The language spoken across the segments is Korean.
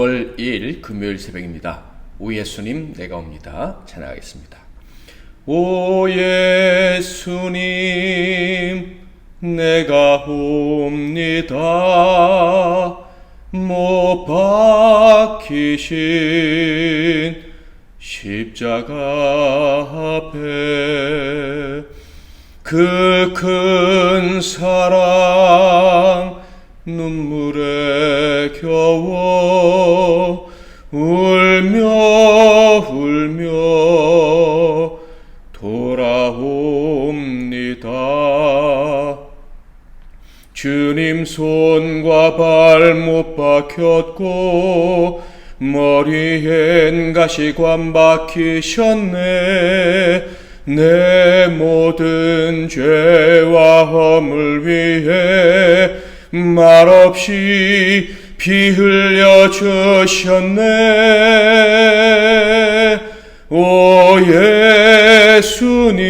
10월 2일 금요일 새벽입니다. 오 예수님 내가 옵니다. 찬양하겠습니다. 오 예수님 내가 옵니다. 못 박히신 십자가 앞에 그 큰 사랑 눈물에 겨워 울며 돌아옵니다. 주님 손과 발 못 박혔고 머리엔 가시관 박히셨네. 내 모든 죄와 허물 위해 말없이 피 흘려 주셨네. 오 예수님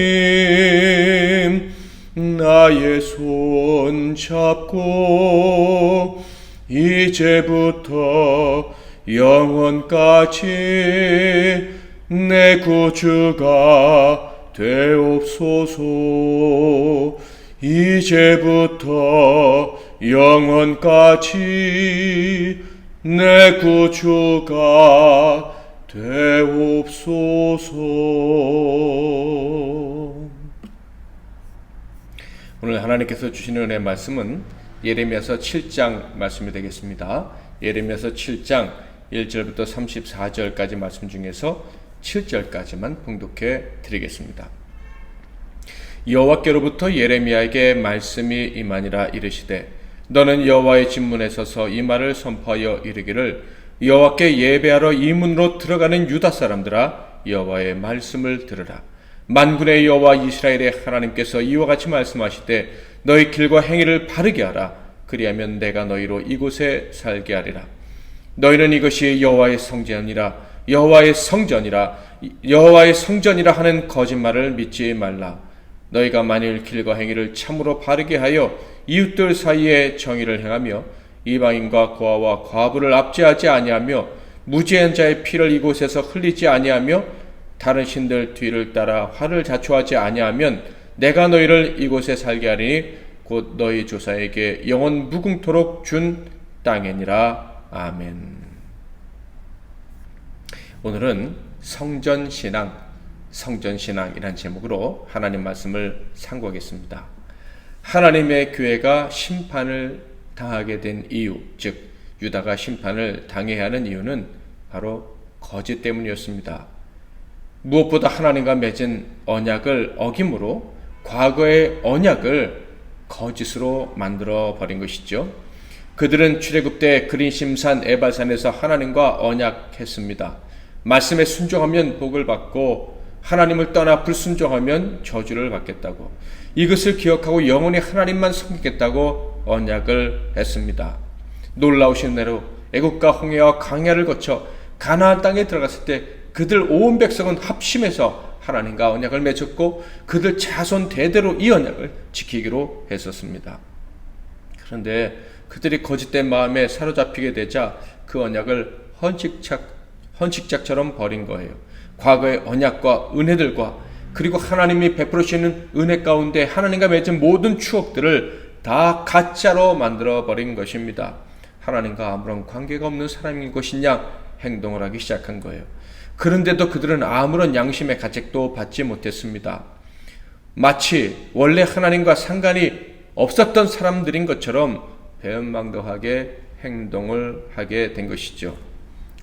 나의 손 잡고 이제부터 영원까지 내 구주가 되옵소서. 이제부터 영원까지 내 구주가 되옵소서. 오늘 하나님께서 주시는 은혜의 말씀은 예레미야서 7장 말씀이 되겠습니다. 예레미야서 7장 1절부터 34절까지 말씀 중에서 7절까지만 봉독해 드리겠습니다. 여호와께로부터 예레미야에게 말씀이 임하니라. 이르시되 너는 여호와의 진문에 서서 이 말을 선포하여 이르기를 여호와께 예배하러 이 문으로 들어가는 유다 사람들아 여호와의 말씀을 들으라. 만군의 여호와 이스라엘의 하나님께서 이와 같이 말씀하시되 너희 길과 행위를 바르게 하라. 그리하면 내가 너희로 이곳에 살게 하리라. 너희는 이것이 여호와의 성전이라 여호와의 성전이라 하는 거짓말을 믿지 말라. 너희가 만일 길과 행위를 참으로 바르게 하여 이웃들 사이에 정의를 행하며 이방인과 고아와 과부를 압제하지 아니하며 무죄한 자의 피를 이곳에서 흘리지 아니하며 다른 신들 뒤를 따라 화를 자초하지 아니하면 내가 너희를 이곳에 살게 하리니 곧 너희 조상에게 영원 무궁토록 준 땅이니라. 아멘. 오늘은 성전신앙이란 제목으로 하나님 말씀을 상고하겠습니다. 하나님의 교회가 심판을 당하게 된 이유, 즉 유다가 심판을 당해야 하는 이유는 바로 거짓 때문이었습니다. 무엇보다 하나님과 맺은 언약을 어김으로 과거의 언약을 거짓으로 만들어 버린 것이죠. 그들은 출애굽 때 그린심산 에발산에서 하나님과 언약했습니다. 말씀에 순종하면 복을 받고 하나님을 떠나 불순종하면 저주를 받겠다고, 이것을 기억하고 영원히 하나님만 섬기겠다고 언약을 했습니다. 놀라우신 대로 애국과 홍해와 광야를 거쳐 가나안 땅에 들어갔을 때 그들 온 백성은 합심해서 하나님과 언약을 맺었고 그들 자손 대대로 이 언약을 지키기로 했었습니다. 그런데 그들이 거짓된 마음에 사로잡히게 되자 그 언약을 헌식작처럼 버린 거예요. 과거의 언약과 은혜들과 그리고 하나님이 베풀으시는 은혜 가운데 하나님과 맺은 모든 추억들을 다 가짜로 만들어 버린 것입니다. 하나님과 아무런 관계가 없는 사람인 것이냐 행동을 하기 시작한 거예요. 그런데도 그들은 아무런 양심의 가책도 받지 못했습니다. 마치 원래 하나님과 상관이 없었던 사람들인 것처럼 배은망덕하게 행동을 하게 된 것이죠.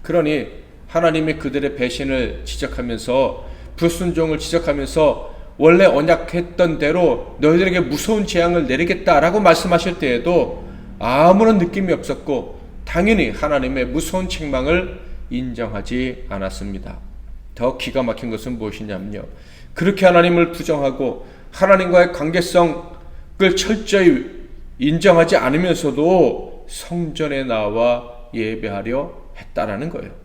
그러니 하나님이 그들의 배신을 지적하면서 불순종을 지적하면서 원래 언약했던 대로 너희들에게 무서운 재앙을 내리겠다라고 말씀하실 때에도 아무런 느낌이 없었고 당연히 하나님의 무서운 책망을 인정하지 않았습니다. 더 기가 막힌 것은 무엇이냐면요, 그렇게 하나님을 부정하고 하나님과의 관계성을 철저히 인정하지 않으면서도 성전에 나와 예배하려 했다라는 거예요.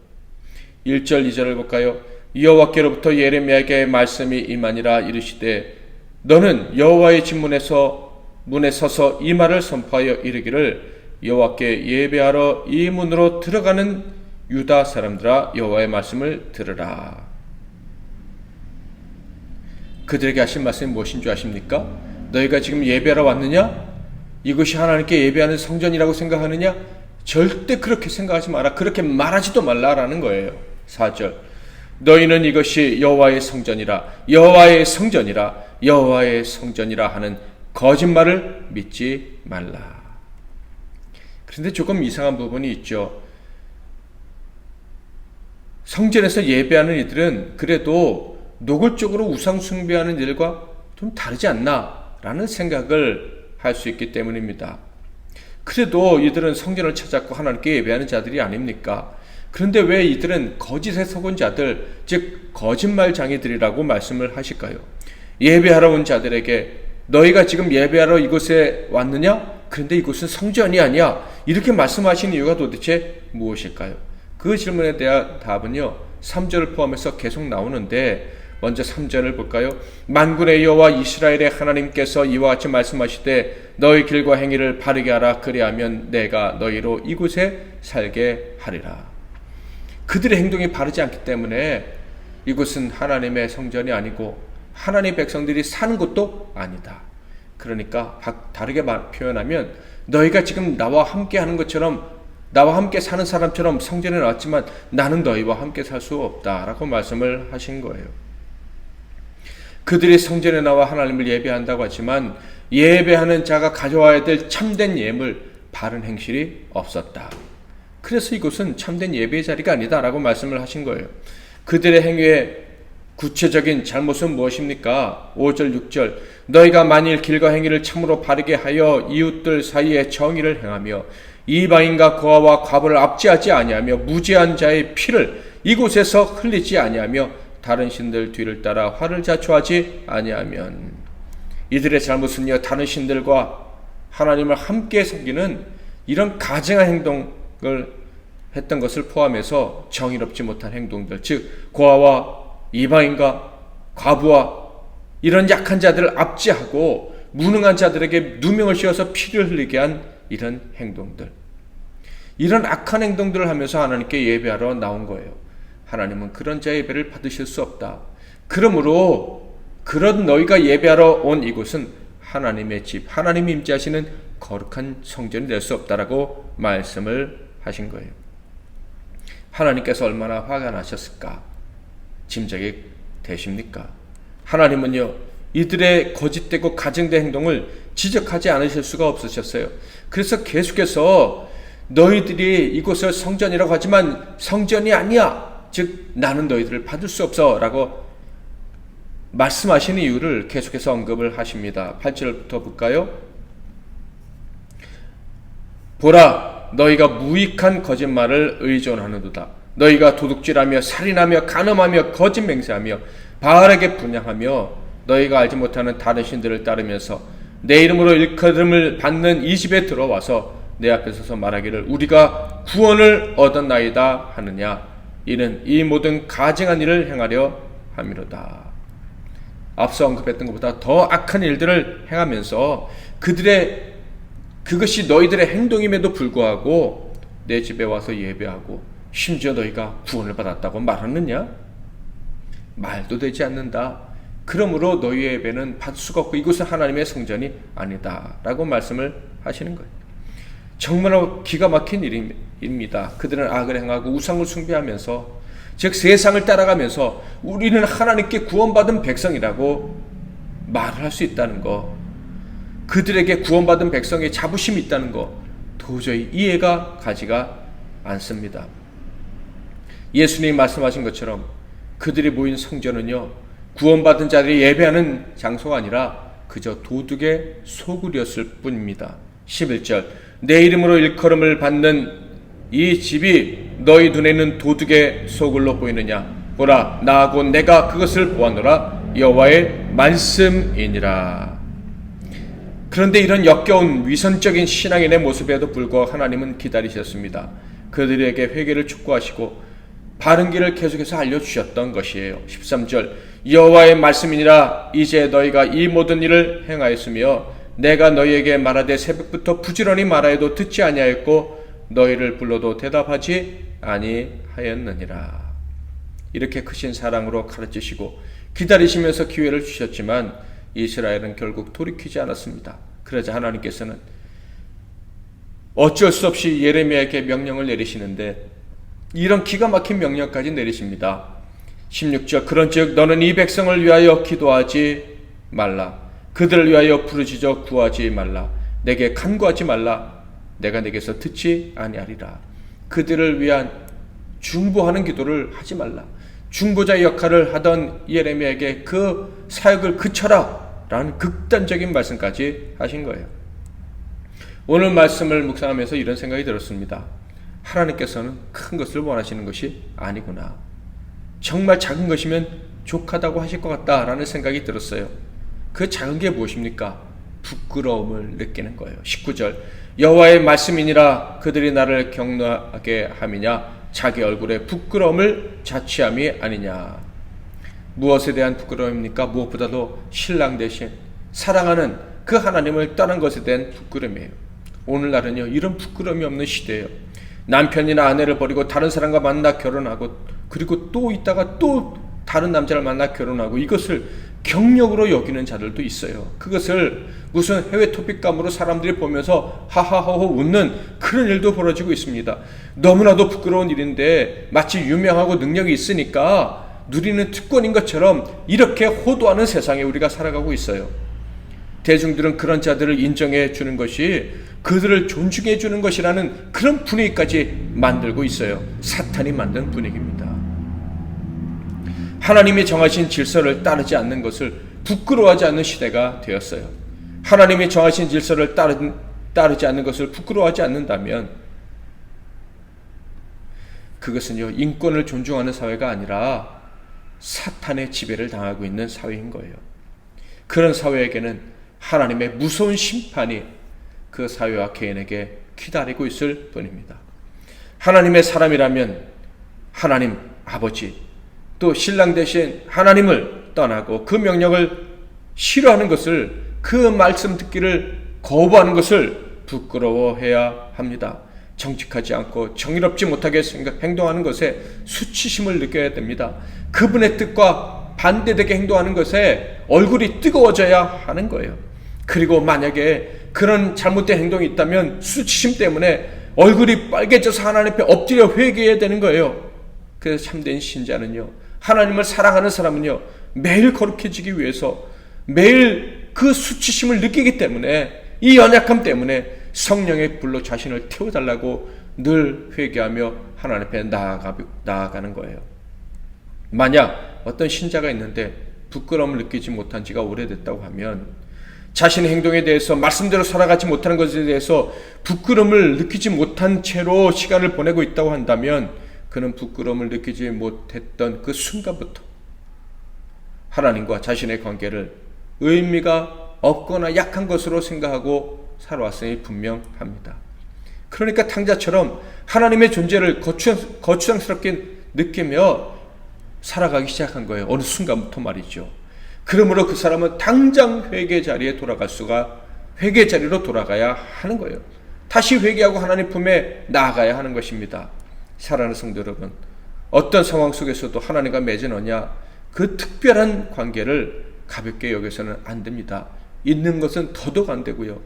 1절 2절을 볼까요? 여호와께로부터 예레미야에게 말씀이 임하니라. 이르시되 너는 여호와의 진문에서 문에 서서 이 말을 선포하여 이르기를 여호와께 예배하러 이 문으로 들어가는 유다 사람들아 여호와의 말씀을 들으라. 그들에게 하신 말씀이 무엇인 줄 아십니까? 너희가 지금 예배하러 왔느냐? 이것이 하나님께 예배하는 성전이라고 생각하느냐? 절대 그렇게 생각하지 마라. 그렇게 말하지도 말라라는 거예요. 4절 너희는 이것이 여호와의 성전이라 여호와의 성전이라 여호와의 성전이라 하는 거짓말을 믿지 말라. 그런데 조금 이상한 부분이 있죠. 성전에서 예배하는 이들은 그래도 노골적으로 우상 숭배하는 일과 좀 다르지 않나 라는 생각을 할 수 있기 때문입니다. 그래도 이들은 성전을 찾았고 하나님께 예배하는 자들이 아닙니까? 그런데 왜 이들은 거짓에 속은 자들, 즉 거짓말장이들이라고 말씀을 하실까요? 예배하러 온 자들에게 너희가 지금 예배하러 이곳에 왔느냐? 그런데 이곳은 성전이 아니야. 이렇게 말씀하신 이유가 도대체 무엇일까요? 그 질문에 대한 답은요 3절을 포함해서 계속 나오는데 먼저 3절을 볼까요? 만군의 여호와 이스라엘의 하나님께서 이와 같이 말씀하시되 너희 길과 행위를 바르게 하라. 그리하면 내가 너희로 이곳에 살게 하리라. 그들의 행동이 바르지 않기 때문에 이곳은 하나님의 성전이 아니고 하나님의 백성들이 사는 곳도 아니다. 그러니까 다르게 표현하면 너희가 지금 나와 함께 하는 것처럼 나와 함께 사는 사람처럼 성전에 나왔지만 나는 너희와 함께 살 수 없다라고 말씀을 하신 거예요. 그들이 성전에 나와 하나님을 예배한다고 하지만 예배하는 자가 가져와야 될 참된 예물, 바른 행실이 없었다. 그래서 이곳은 참된 예배의 자리가 아니다라고 말씀을 하신 거예요. 그들의 행위의 구체적인 잘못은 무엇입니까? 5절, 6절 너희가 만일 길과 행위를 참으로 바르게 하여 이웃들 사이에 정의를 행하며 이방인과 고아와 과부를 압제하지 아니하며 무죄한 자의 피를 이곳에서 흘리지 아니하며 다른 신들 뒤를 따라 화를 자초하지 아니하면 이들의 잘못은요 다른 신들과 하나님을 함께 섬기는 이런 가증한 행동을 했던 것을 포함해서 정의롭지 못한 행동들, 즉 고아와 이방인과 과부와 이런 약한 자들을 압제하고 무능한 자들에게 누명을 씌워서 피를 흘리게 한 이런 행동들, 이런 악한 행동들을 하면서 하나님께 예배하러 나온 거예요. 하나님은 그런 자의 예배를 받으실 수 없다. 그러므로 그런 너희가 예배하러 온 이곳은 하나님의 집, 하나님이 임재하시는 거룩한 성전이 될 수 없다라고 말씀을 하신 거예요. 하나님께서 얼마나 화가 나셨을까 짐작이 되십니까? 하나님은요 이들의 거짓되고 가증된 행동을 지적하지 않으실 수가 없으셨어요. 그래서 계속해서 너희들이 이곳을 성전이라고 하지만 성전이 아니야. 즉 나는 너희들을 받을 수 없어 라고 말씀하시는 이유를 계속해서 언급을 하십니다. 8절부터 볼까요? 보라 너희가 무익한 거짓말을 의존하는도다. 너희가 도둑질하며 살인하며 간음하며 거짓 맹세하며 바알에게 분향하며 너희가 알지 못하는 다른 신들을 따르면서 내 이름으로 일컬음을 받는 이 집에 들어와서 내 앞에 서서 말하기를 우리가 구원을 얻었나이다 하느냐. 이는 이 모든 가증한 일을 행하려 함이로다. 앞서 언급했던 것보다 더 악한 일들을 행하면서 그것이 너희들의 행동임에도 불구하고 내 집에 와서 예배하고 심지어 너희가 구원을 받았다고 말하느냐? 말도 되지 않는다. 그러므로 너희의 예배는 받을 수가 없고 이곳은 하나님의 성전이 아니다 라고 말씀을 하시는 거예요. 정말 기가 막힌 일입니다. 그들은 악을 행하고 우상을 숭배하면서 즉 세상을 따라가면서 우리는 하나님께 구원받은 백성이라고 말을 할 수 있다는 거, 그들에게 구원받은 백성의 자부심이 있다는 거 도저히 이해가 가지가 않습니다. 예수님이 말씀하신 것처럼 그들이 모인 성전은요 구원받은 자들이 예배하는 장소가 아니라 그저 도둑의 소굴이었을 뿐입니다. 11절 내 이름으로 일컬음을 받는 이 집이 너희 눈에는 도둑의 소굴로 보이느냐? 보라 나 곧 내가 그것을 보았노라. 여호와의 말씀이니라. 그런데 이런 역겨운 위선적인 신앙인의 모습에도 불구하고 하나님은 기다리셨습니다. 그들에게 회개를 촉구하시고 바른 길을 계속해서 알려주셨던 것이에요. 13절 여호와의 말씀이니라. 이제 너희가 이 모든 일을 행하였으며 내가 너희에게 말하되 새벽부터 부지런히 말하여도 듣지 아니하였고 너희를 불러도 대답하지 아니하였느니라. 이렇게 크신 사랑으로 가르치시고 기다리시면서 기회를 주셨지만 이스라엘은 결국 돌이키지 않았습니다. 그러자 하나님께서는 어쩔 수 없이 예레미야에게 명령을 내리시는데 이런 기가 막힌 명령까지 내리십니다. 16절 그런즉 너는 이 백성을 위하여 기도하지 말라. 그들을 위하여 부르짖어 구하지 말라. 내게 간구하지 말라. 내가 내게서 듣지 아니하리라. 그들을 위한 중보하는 기도를 하지 말라. 중보자의 역할을 하던 예레미야에게 그 사역을 그쳐라 라는 극단적인 말씀까지 하신 거예요. 오늘 말씀을 묵상하면서 이런 생각이 들었습니다. 하나님께서는 큰 것을 원하시는 것이 아니구나. 정말 작은 것이면 족하다고 하실 것 같다라는 생각이 들었어요. 그 작은 게 무엇입니까? 부끄러움을 느끼는 거예요. 19절 여호와의 말씀이니라 그들이 나를 경노하게 함이냐 자기 얼굴에 부끄러움을 자취함이 아니냐. 무엇에 대한 부끄러움입니까? 무엇보다도 신랑 대신 사랑하는 그 하나님을 떠난 것에 대한 부끄러움이에요. 오늘날은요 이런 부끄러움이 없는 시대예요. 남편이나 아내를 버리고 다른 사람과 만나 결혼하고 그리고 또 있다가 또 다른 남자를 만나 결혼하고 이것을 경력으로 여기는 자들도 있어요. 그것을 무슨 해외 토픽감으로 사람들이 보면서 하하호호 웃는 그런 일도 벌어지고 있습니다. 너무나도 부끄러운 일인데 마치 유명하고 능력이 있으니까 누리는 특권인 것처럼 이렇게 호도하는 세상에 우리가 살아가고 있어요. 대중들은 그런 자들을 인정해 주는 것이 그들을 존중해 주는 것이라는 그런 분위기까지 만들고 있어요. 사탄이 만든 분위기입니다. 하나님이 정하신 질서를 따르지 않는 것을 부끄러워하지 않는 시대가 되었어요. 하나님이 정하신 질서를 따르지 않는 것을 부끄러워하지 않는다면 그것은요 인권을 존중하는 사회가 아니라 사탄의 지배를 당하고 있는 사회인 거예요. 그런 사회에게는 하나님의 무서운 심판이 그 사회와 개인에게 기다리고 있을 뿐입니다. 하나님의 사람이라면 하나님 아버지 또 신랑 대신 하나님을 떠나고 그 명령을 싫어하는 것을 그 말씀 듣기를 거부하는 것을 부끄러워해야 합니다. 정직하지 않고 정의롭지 못하게 행동하는 것에 수치심을 느껴야 됩니다. 그분의 뜻과 반대되게 행동하는 것에 얼굴이 뜨거워져야 하는 거예요. 그리고 만약에 그런 잘못된 행동이 있다면 수치심 때문에 얼굴이 빨개져서 하나님 앞에 엎드려 회개해야 되는 거예요. 그래서 참된 신자는요 하나님을 사랑하는 사람은요 매일 거룩해지기 위해서 매일 그 수치심을 느끼기 때문에 이 연약함 때문에 성령의 불로 자신을 태워달라고 늘 회개하며 하나님 앞에 나아가는 거예요. 만약 어떤 신자가 있는데 부끄러움을 느끼지 못한 지가 오래됐다고 하면 자신의 행동에 대해서 말씀대로 살아가지 못하는 것에 대해서 부끄러움을 느끼지 못한 채로 시간을 보내고 있다고 한다면 그는 부끄러움을 느끼지 못했던 그 순간부터 하나님과 자신의 관계를 의미가 없거나 약한 것으로 생각하고 살아왔음이 분명합니다. 그러니까 탕자처럼 하나님의 존재를 거추장스럽게 느끼며 살아가기 시작한 거예요. 어느 순간부터 말이죠. 그러므로 그 사람은 당장 회개 자리로 돌아가야 하는 거예요. 다시 회개하고 하나님 품에 나아가야 하는 것입니다. 사랑하는 성도 여러분, 어떤 상황 속에서도 하나님과 맺은 언약, 그 특별한 관계를 가볍게 여겨서는 안 됩니다. 있는 것은 더더욱 안 되고요.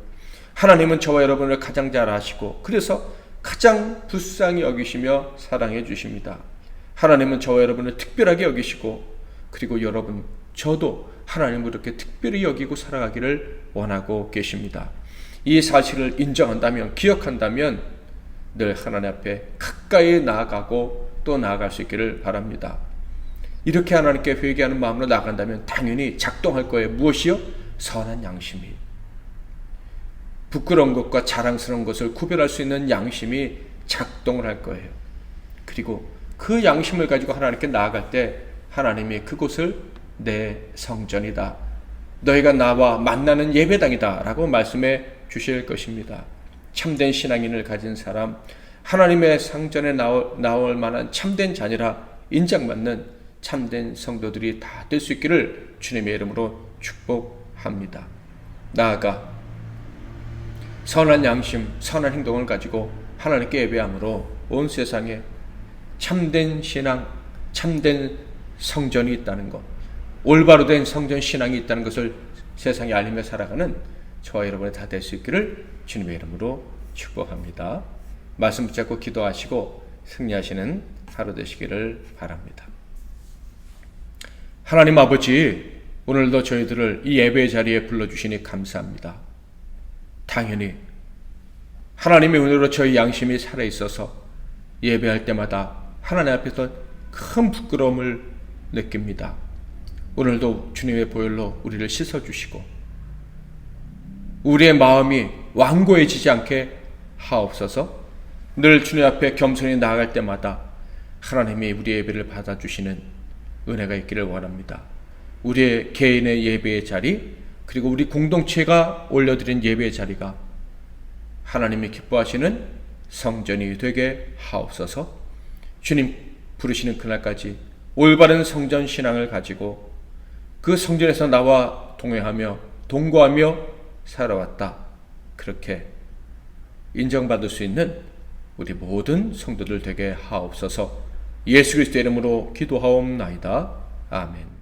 하나님은 저와 여러분을 가장 잘 아시고 그래서 가장 불쌍히 여기시며 사랑해 주십니다. 하나님은 저와 여러분을 특별하게 여기시고 그리고 여러분, 저도 하나님을 그렇게 특별히 여기고 살아가기를 원하고 계십니다. 이 사실을 인정한다면, 기억한다면 늘 하나님 앞에 가까이 나아가고 또 나아갈 수 있기를 바랍니다. 이렇게 하나님께 회개하는 마음으로 나아간다면 당연히 작동할 거예요. 무엇이요? 선한 양심이. 부끄러운 것과 자랑스러운 것을 구별할 수 있는 양심이 작동을 할 거예요. 그리고 그 양심을 가지고 하나님께 나아갈 때 하나님이 그곳을 내 성전이다, 너희가 나와 만나는 예배당이다 라고 말씀해 주실 것입니다. 참된 신앙인을 가진 사람, 하나님의 성전에 나올 만한 참된 자녀라 인정받는 참된 성도들이 다 될 수 있기를 주님의 이름으로 축복합니다. 나아가 선한 양심, 선한 행동을 가지고 하나님께 예배함으로 온 세상에 참된 신앙, 참된 성전이 있다는 것, 올바로 된 성전 신앙이 있다는 것을 세상에 알리며 살아가는 저와 여러분이 다 될 수 있기를 주님의 이름으로 축복합니다. 말씀 붙잡고 기도하시고 승리하시는 하루 되시기를 바랍니다. 하나님 아버지, 오늘도 저희들을 이 예배의 자리에 불러주시니 감사합니다. 당연히 하나님의 은혜로 저희 양심이 살아있어서 예배할 때마다 하나님 앞에서 큰 부끄러움을 느낍니다. 오늘도 주님의 보혈로 우리를 씻어주시고 우리의 마음이 완고해지지 않게 하옵소서. 늘 주님 앞에 겸손히 나아갈 때마다 하나님이 우리의 예배를 받아주시는 은혜가 있기를 원합니다. 우리의 개인의 예배의 자리, 그리고 우리 공동체가 올려드린 예배의 자리가 하나님이 기뻐하시는 성전이 되게 하옵소서. 주님 부르시는 그날까지 올바른 성전 신앙을 가지고 그 성전에서 나와 동행하며 동거하며 살아왔다, 그렇게 인정받을 수 있는 우리 모든 성도들 되게 하옵소서. 예수 그리스도의 이름으로 기도하옵나이다. 아멘.